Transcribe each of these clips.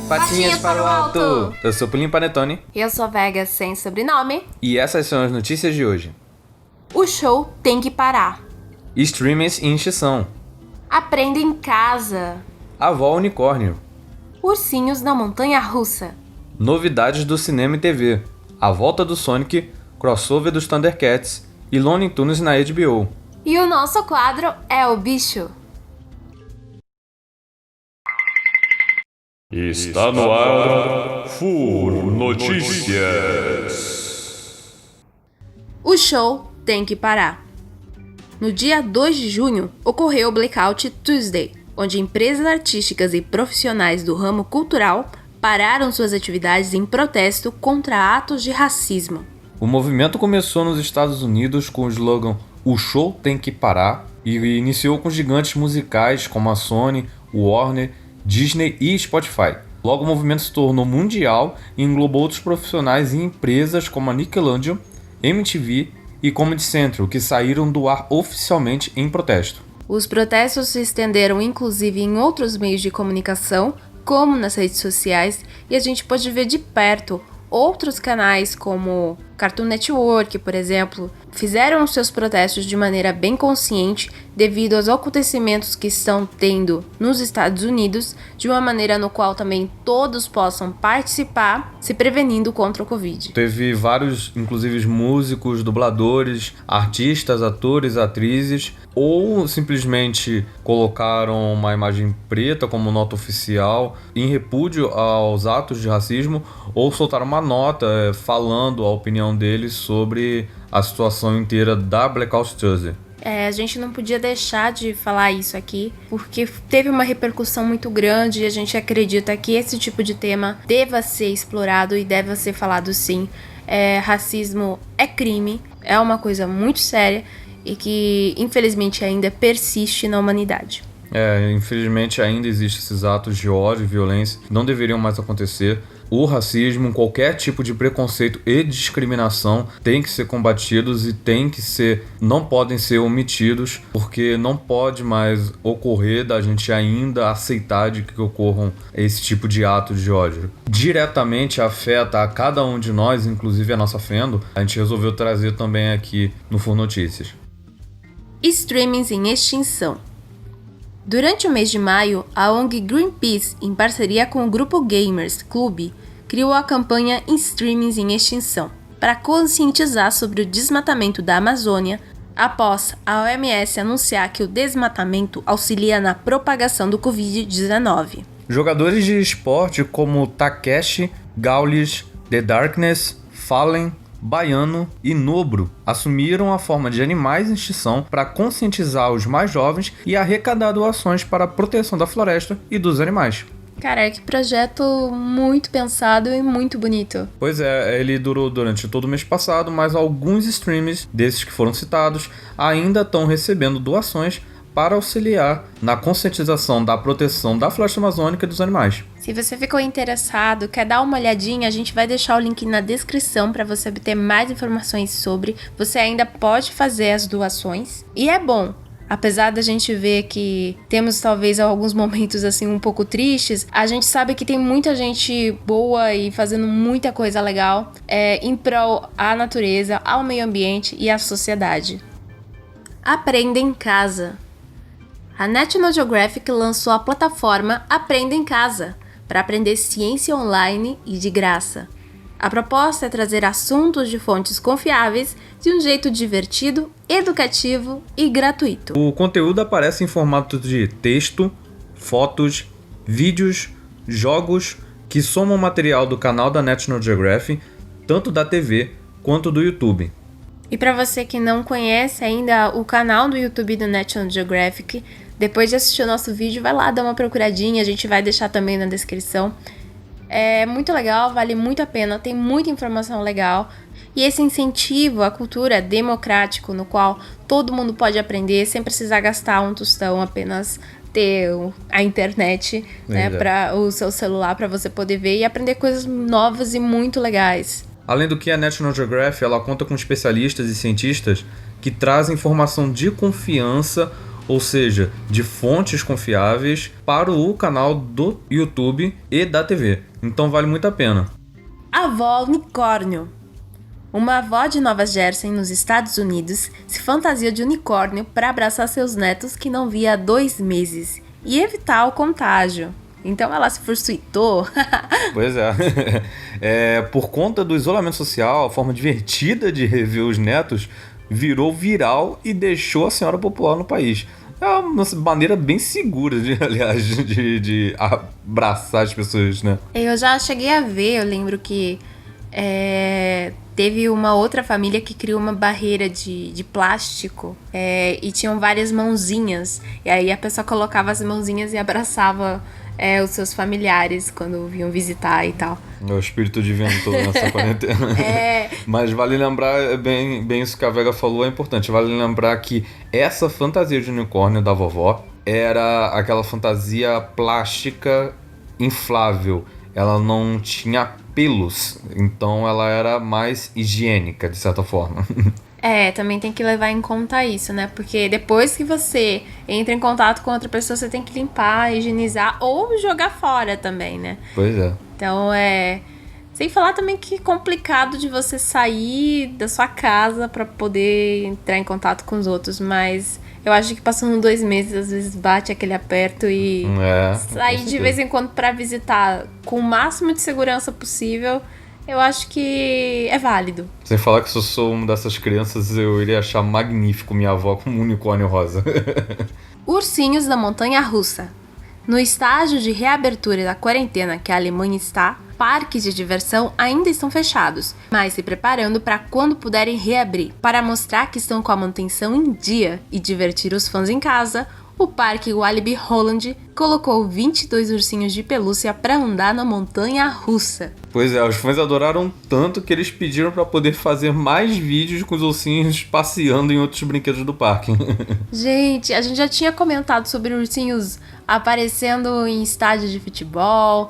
Patinhas para o alto! Eu sou Pulinho Panetone. E eu sou Vega sem sobrenome. E essas são as notícias de hoje. O show tem que parar. Streamers em extinção. Aprenda em casa. Avó unicórnio. Ursinhos na montanha russa. Novidades do cinema e TV. A volta do Sonic, crossover dos Thundercats e Looney Tunes na HBO. E o nosso quadro é o bicho. Está no ar Full Notícias. O show tem que parar. No dia 2 de junho, ocorreu o Blackout Tuesday, onde empresas artísticas e profissionais do ramo cultural pararam suas atividades em protesto contra atos de racismo. O movimento começou nos Estados Unidos com o slogan "O show tem que parar" e iniciou com gigantes musicais como a Sony, Warner, Disney e Spotify. Logo, o movimento se tornou mundial e englobou outros profissionais e empresas como a Nickelodeon, MTV e Comedy Central, que saíram do ar oficialmente em protesto. Os protestos se estenderam inclusive em outros meios de comunicação, como nas redes sociais, e a gente pode ver de perto outros canais como Cartoon Network, por exemplo, fizeram seus protestos de maneira bem consciente devido aos acontecimentos que estão tendo nos Estados Unidos, de uma maneira no qual também todos possam participar, se prevenindo contra o Covid. Teve vários, inclusive músicos, dubladores, artistas, atores, atrizes, ou simplesmente colocaram uma imagem preta como nota oficial em repúdio aos atos de racismo, ou soltaram uma nota falando a opinião deles sobre a situação inteira da Blackout Tuesday. A gente não podia deixar de falar isso aqui, porque teve uma repercussão muito grande e a gente acredita que esse tipo de tema deva ser explorado e deva ser falado sim. Racismo é crime, é uma coisa muito séria e que infelizmente ainda persiste na humanidade. Infelizmente ainda existem esses atos de ódio e violência que não deveriam mais acontecer. O racismo, qualquer tipo de preconceito e discriminação tem que ser combatidos e não podem ser omitidos, porque não pode mais ocorrer da gente ainda aceitar de que ocorram esse tipo de atos de ódio. Diretamente afeta a cada um de nós, inclusive a nossa Fendo. A gente resolveu trazer também aqui no Full Notícias. Streamings em extinção. Durante o mês de maio, a ONG Greenpeace, em parceria com o grupo Gamers Club, criou a campanha Streamings em Extinção, para conscientizar sobre o desmatamento da Amazônia, após a OMS anunciar que o desmatamento auxilia na propagação do Covid-19. Jogadores de esporte como Takeshi, Gaules, The Darkness, Fallen, Baiano e Nobro assumiram a forma de animais em extinção para conscientizar os mais jovens e arrecadar doações para a proteção da floresta e dos animais. Cara, que projeto muito pensado e muito bonito. Pois é, ele durou durante todo o mês passado, mas alguns streamers desses que foram citados ainda estão recebendo doações para auxiliar na conscientização da proteção da floresta amazônica e dos animais. Se você ficou interessado, quer dar uma olhadinha, a gente vai deixar o link na descrição para você obter mais informações sobre. Você ainda pode fazer as doações. E é bom, apesar da gente ver que temos talvez alguns momentos assim um pouco tristes, a gente sabe que tem muita gente boa e fazendo muita coisa legal em prol à natureza, ao meio ambiente e à sociedade. Aprenda em casa. A National Geographic lançou a plataforma Aprenda em Casa, para aprender ciência online e de graça. A proposta é trazer assuntos de fontes confiáveis de um jeito divertido, educativo e gratuito. O conteúdo aparece em formato de texto, fotos, vídeos, jogos que somam material do canal da National Geographic, tanto da TV quanto do YouTube. E para você que não conhece ainda o canal do YouTube do National Geographic, depois de assistir o nosso vídeo, vai lá dar uma procuradinha, a gente vai deixar também na descrição. É muito legal, vale muito a pena, tem muita informação legal. E esse incentivo à cultura democrático, no qual todo mundo pode aprender sem precisar gastar um tostão, apenas ter a internet, né, para o seu celular, para você poder ver e aprender coisas novas e muito legais. Além do que, a National Geographic ela conta com especialistas e cientistas que trazem informação de confiança ou seja, de fontes confiáveis para o canal do YouTube e da TV. Então vale muito a pena. Avó unicórnio. Uma avó de Nova Jersey, nos Estados Unidos, se fantasia de unicórnio para abraçar seus netos que não via há 2 meses e evitar o contágio. Então ela se fursuitou. Pois é. Por conta do isolamento social, a forma divertida de rever os netos virou viral e deixou a senhora popular no país. É uma maneira bem segura, aliás, de abraçar as pessoas, né? Eu já cheguei a ver, eu lembro que teve uma outra família que criou uma barreira de plástico e tinham várias mãozinhas. E aí a pessoa colocava as mãozinhas e abraçava os seus familiares quando vinham visitar e tal. O espírito de ventou nessa quarentena. Mas vale lembrar, bem isso que a Vega falou é importante. Vale lembrar que essa fantasia de unicórnio da vovó era aquela fantasia plástica inflável. Ela não tinha pelos, então ela era mais higiênica, de certa forma. Também tem que levar em conta isso, né? Porque depois que você entra em contato com outra pessoa, você tem que limpar, higienizar ou jogar fora também, né? Pois é. Então sem falar também que é complicado de você sair da sua casa pra poder entrar em contato com os outros, mas eu acho que passando 2 meses, às vezes bate aquele aperto e sair de vez em quando pra visitar com o máximo de segurança possível, eu acho que é válido. Sem falar que se eu sou uma dessas crianças, eu iria achar magnífico minha avó como um unicórnio rosa. Ursinhos da montanha-russa. No estágio de reabertura da quarentena que a Alemanha está, parques de diversão ainda estão fechados, mas se preparando para quando puderem reabrir. Para mostrar que estão com a manutenção em dia e divertir os fãs em casa, o Parque Walibi Holland colocou 22 ursinhos de pelúcia para andar na montanha-russa. Pois é, os fãs adoraram tanto que eles pediram para poder fazer mais vídeos com os ursinhos passeando em outros brinquedos do parque. Gente, a gente já tinha comentado sobre ursinhos aparecendo em estádios de futebol,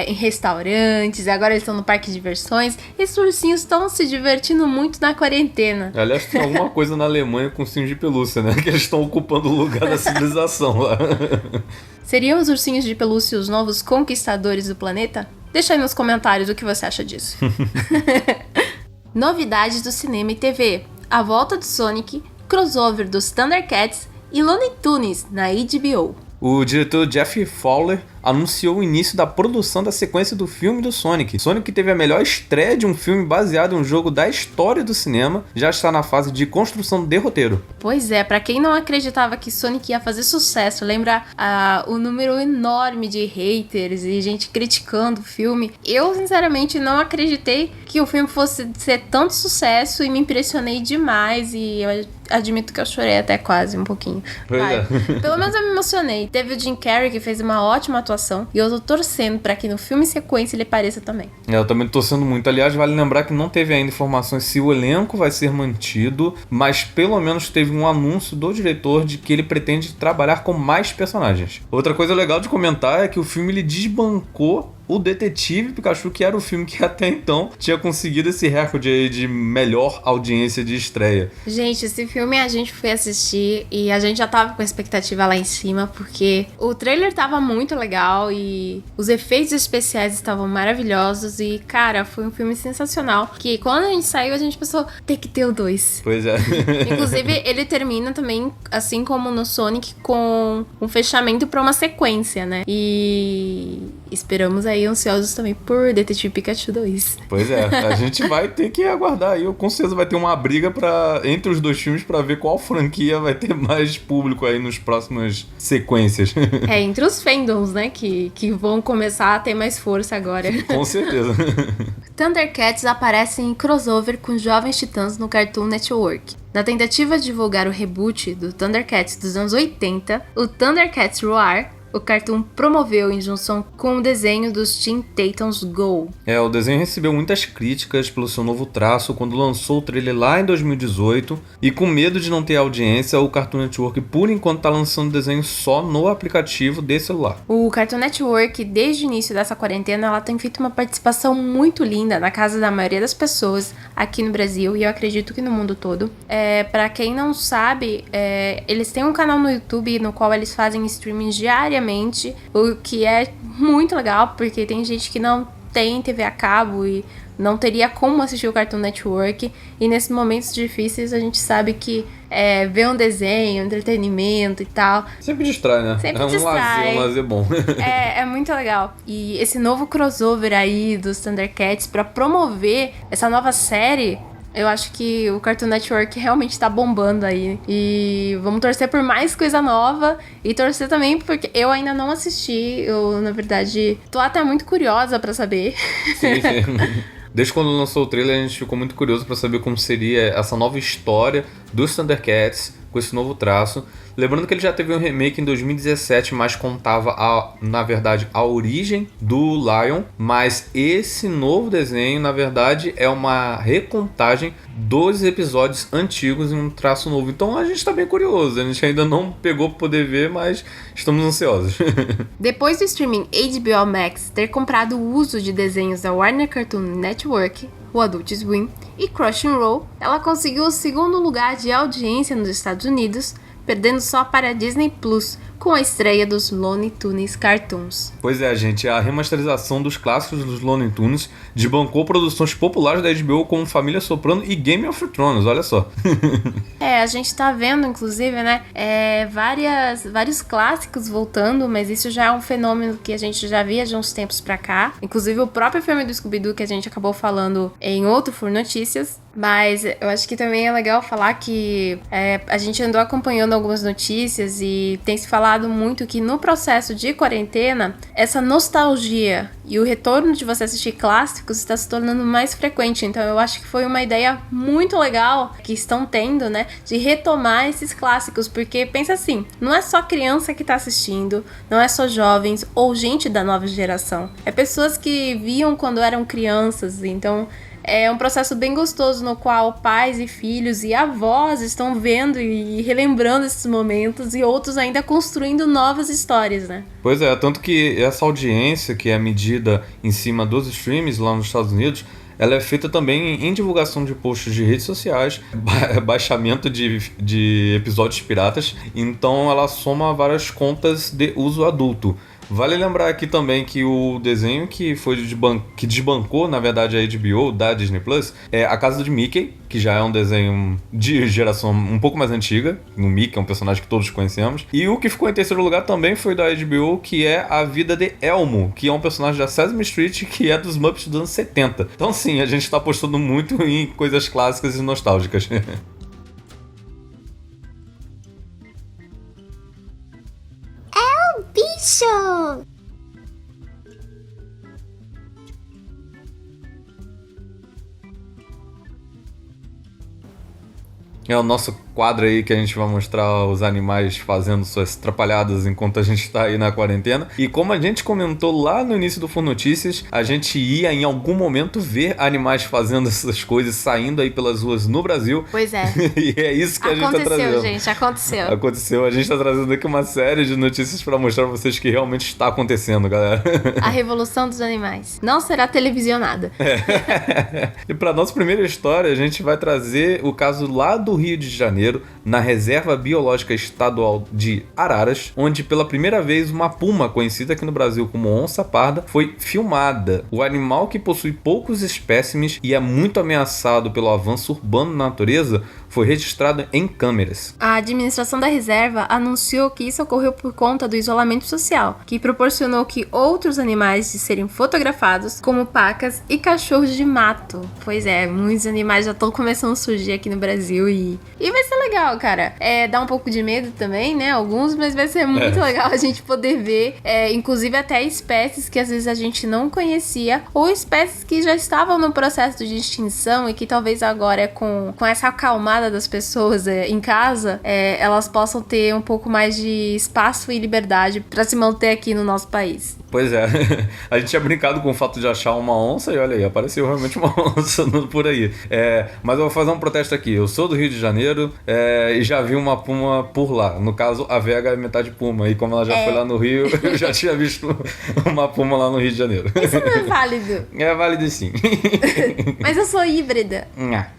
em restaurantes, agora eles estão no parque de diversões. Esses ursinhos estão se divertindo muito na quarentena. Aliás, tem alguma coisa na Alemanha com ursinhos de pelúcia, né? Que eles estão ocupando o lugar da civilização lá. Seriam os ursinhos de pelúcia os novos conquistadores do planeta? Deixa aí nos comentários o que você acha disso. Novidades do cinema e TV. A volta do Sonic, crossover dos Thundercats e Looney Tunes na HBO. O diretor Jeff Fowler anunciou o início da produção da sequência do filme do Sonic. Sonic teve a melhor estreia de um filme baseado em um jogo da história do cinema, já está na fase de construção de roteiro. Pois é, pra quem não acreditava que Sonic ia fazer sucesso, lembra o número enorme de haters e gente criticando o filme. Eu, sinceramente, não acreditei que o filme fosse ser tanto sucesso e me impressionei demais e eu admito que eu chorei até quase um pouquinho. Pelo menos eu me emocionei. Teve o Jim Carrey, que fez uma ótima atuação, e eu tô torcendo pra que no filme sequência ele apareça também. Eu também tô torcendo muito. Aliás, vale lembrar que não teve ainda informações se o elenco vai ser mantido, mas pelo menos teve um anúncio do diretor de que ele pretende trabalhar com mais personagens. Outra coisa legal de comentar é que o filme ele desbancou o Detetive Pikachu, que era o filme que até então tinha conseguido esse recorde aí de melhor audiência de estreia. Gente, esse filme a gente foi assistir e a gente já tava com a expectativa lá em cima, porque o trailer tava muito legal e os efeitos especiais estavam maravilhosos e, cara, foi um filme sensacional, que quando a gente saiu a gente pensou, tem que ter o 2. Pois é. Inclusive, ele termina também, assim como no Sonic, com um fechamento pra uma sequência, né? E esperamos aí ansiosos também por Detetive Pikachu 2. Pois é, a gente vai ter que aguardar aí. Com certeza vai ter uma briga entre os dois filmes pra ver qual franquia vai ter mais público aí nas próximas sequências. Entre os fandoms, né, que vão começar a ter mais força agora. Com certeza. Thundercats aparece em crossover com Jovens Titãs no Cartoon Network. Na tentativa de divulgar o reboot do Thundercats dos anos 80, o Thundercats Roar, o Cartoon promoveu em junção com o desenho dos Teen Titans Go. O desenho recebeu muitas críticas pelo seu novo traço quando lançou o trailer lá em 2018 e com medo de não ter audiência, o Cartoon Network por enquanto está lançando o desenho só no aplicativo de celular. O Cartoon Network, desde o início dessa quarentena, ela tem feito uma participação muito linda na casa da maioria das pessoas, aqui no Brasil e eu acredito que no mundo todo. Pra quem não sabe, eles têm um canal no YouTube no qual eles fazem streaming diariamente, o que é muito legal, porque tem gente que não tem TV a cabo e não teria como assistir o Cartoon Network, e nesses momentos difíceis a gente sabe que ver um desenho, entretenimento e tal... Sempre distrai, né? Sempre distrai. Um lazer bom. É muito legal. E esse novo crossover aí dos Thundercats pra promover essa nova série... Eu acho que o Cartoon Network realmente tá bombando aí. E vamos torcer por mais coisa nova. E torcer também porque eu ainda não assisti. Eu, na verdade, tô até muito curiosa pra saber. Sim. Desde quando lançou o trailer, a gente ficou muito curioso pra saber como seria essa nova história dos Thundercats com esse novo traço. Lembrando que ele já teve um remake em 2017, mas contava, na verdade, a origem do Lion. Mas esse novo desenho, na verdade, é uma recontagem dos episódios antigos em um traço novo. Então a gente tá bem curioso. A gente ainda não pegou pra poder ver, mas estamos ansiosos. Depois do streaming HBO Max ter comprado o uso de desenhos da Warner Cartoon Network, o Adult Swim e Crunchyroll, ela conseguiu o segundo lugar de audiência nos Estados Unidos, perdendo só para a Disney Plus, com a estreia dos Looney Tunes Cartoons. Pois é, gente, a remasterização dos clássicos dos Looney Tunes desbancou produções populares da HBO como Família Soprano e Game of Thrones, olha só. A gente tá vendo, inclusive, né, vários clássicos voltando, mas isso já é um fenômeno que a gente já via de uns tempos pra cá. Inclusive o próprio filme do Scooby-Doo que a gente acabou falando em outro Fur Notícias. Mas eu acho que também é legal falar que a gente andou acompanhando algumas notícias e tem se falado muito que no processo de quarentena, essa nostalgia e o retorno de você assistir clássicos está se tornando mais frequente. Então eu acho que foi uma ideia muito legal que estão tendo, né, de retomar esses clássicos, porque pensa assim, não é só criança que tá assistindo, não é só jovens ou gente da nova geração, é pessoas que viam quando eram crianças. Então é um processo bem gostoso no qual pais e filhos e avós estão vendo e relembrando esses momentos e outros ainda construindo novas histórias, né? Pois é, tanto que essa audiência que é medida em cima dos streams lá nos Estados Unidos, ela é feita também em divulgação de posts de redes sociais, baixamento de episódios piratas, então ela soma várias contas de uso adulto. Vale lembrar aqui também que o desenho que desbancou, na verdade, a HBO da Disney Plus é A Casa de Mickey, que já é um desenho de geração um pouco mais antiga. O Mickey é um personagem que todos conhecemos. E o que ficou em terceiro lugar também foi da HBO, que é A Vida de Elmo, que é um personagem da Sesame Street, que é dos Muppets dos anos 70. Então sim, a gente tá apostando muito em coisas clássicas e nostálgicas. Bicho! É o nosso quadro aí que a gente vai mostrar os animais fazendo suas atrapalhadas enquanto a gente tá aí na quarentena. E como a gente comentou lá no início do Fur Notícias, a gente ia em algum momento ver animais fazendo essas coisas, saindo aí pelas ruas no Brasil. Pois é. E é isso que a gente tá trazendo. Aconteceu. A gente tá trazendo aqui uma série de notícias pra mostrar pra vocês que realmente está acontecendo, galera. A revolução dos animais não será televisionada. E pra nossa primeira história, a gente vai trazer o caso lá do Rio de Janeiro, na Reserva Biológica Estadual de Araras, onde pela primeira vez uma puma, conhecida aqui no Brasil como onça parda, foi filmada. O animal, que possui poucos espécimes e é muito ameaçado pelo avanço urbano na natureza, foi registrado em câmeras. A administração da reserva anunciou que isso ocorreu por conta do isolamento social, que proporcionou que outros animais de serem fotografados, como pacas e cachorros de mato. Pois é, muitos animais já estão começando a surgir aqui no Brasil e vai ser legal, cara. Dá um pouco de medo também, né? Alguns, mas vai ser muito legal a gente poder ver, inclusive até espécies que às vezes a gente não conhecia, ou espécies que já estavam no processo de extinção e que talvez agora com essa acalmada das pessoas em casa, elas possam ter um pouco mais de espaço e liberdade para se manter aqui no nosso país. Pois é, a gente tinha brincado com o fato de achar uma onça e olha aí, apareceu realmente uma onça por aí. Mas eu vou fazer um protesto aqui. Eu sou do Rio de Janeiro e já vi uma puma por lá. No caso, a Vega é metade puma. E como ela já foi lá no Rio, eu já tinha visto uma puma lá no Rio de Janeiro. Isso não é válido. É válido sim. Mas eu sou híbrida.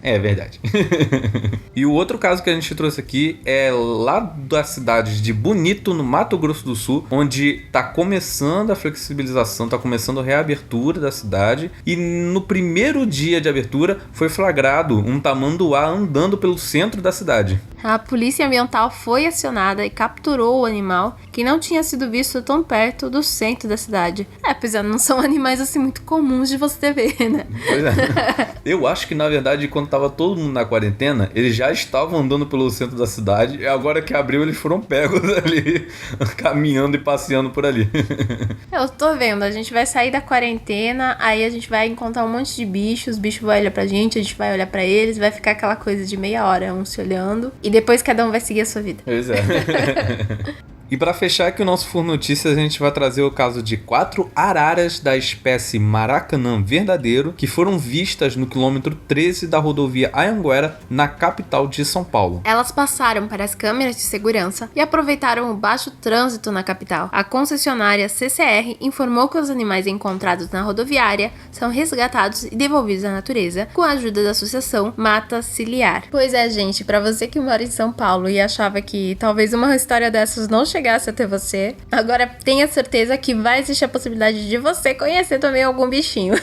É verdade. E o outro caso que a gente trouxe aqui é lá da cidade de Bonito, no Mato Grosso do Sul, onde tá começando a flexibilização, tá começando a reabertura da cidade. E no primeiro dia de abertura foi flagrado um tamanduá andando pelo centro da cidade. A polícia ambiental foi acionada e capturou o animal, que não tinha sido visto tão perto do centro da cidade. Apesar de não são animais assim muito comuns de você ver, né? Pois é. Eu acho que na verdade quando tava todo mundo na quarentena, eles já estavam andando pelo centro da cidade e agora que abriu eles foram pegos ali, caminhando e passeando por ali. Eu tô vendo, a gente vai sair da quarentena, aí a gente vai encontrar um monte de bichos, os bichos vão olhar pra gente, a gente vai olhar pra eles, vai ficar aquela coisa de meia hora, um se olhando, e depois cada um vai seguir a sua vida. Pois é. E para fechar aqui o nosso Fur Notícias, a gente vai trazer o caso de 4 araras da espécie Maracanã verdadeiro que foram vistas no quilômetro 13 da rodovia Anhanguera, na capital de São Paulo. Elas passaram para as câmeras de segurança e aproveitaram o baixo trânsito na capital. A concessionária CCR informou que os animais encontrados na rodoviária são resgatados e devolvidos à natureza com a ajuda da associação Mata Ciliar. Pois é, gente, para você que mora em São Paulo e achava que talvez uma história dessas não chegasse até você, agora tenha certeza que vai existir a possibilidade de você conhecer também algum bichinho.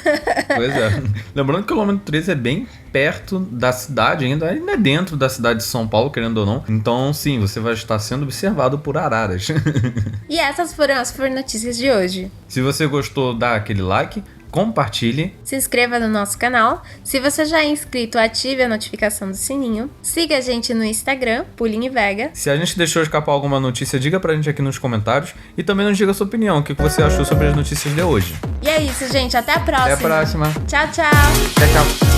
Pois é. Lembrando que o quilômetro 13 é bem perto da cidade, ainda é dentro da cidade de São Paulo, querendo ou não. Então, sim, você vai estar sendo observado por araras. E essas foram as Fur Notícias de hoje. Se você gostou, dá aquele like, compartilhe. Se inscreva no nosso canal. Se você já é inscrito, ative a notificação do sininho. Siga a gente no Instagram, Puline Vega. Se a gente deixou escapar alguma notícia, diga pra gente aqui nos comentários. E também nos diga a sua opinião, o que você achou sobre as notícias de hoje. E é isso, gente. Até a próxima. Até a próxima. Tchau, tchau. Tchau, tchau.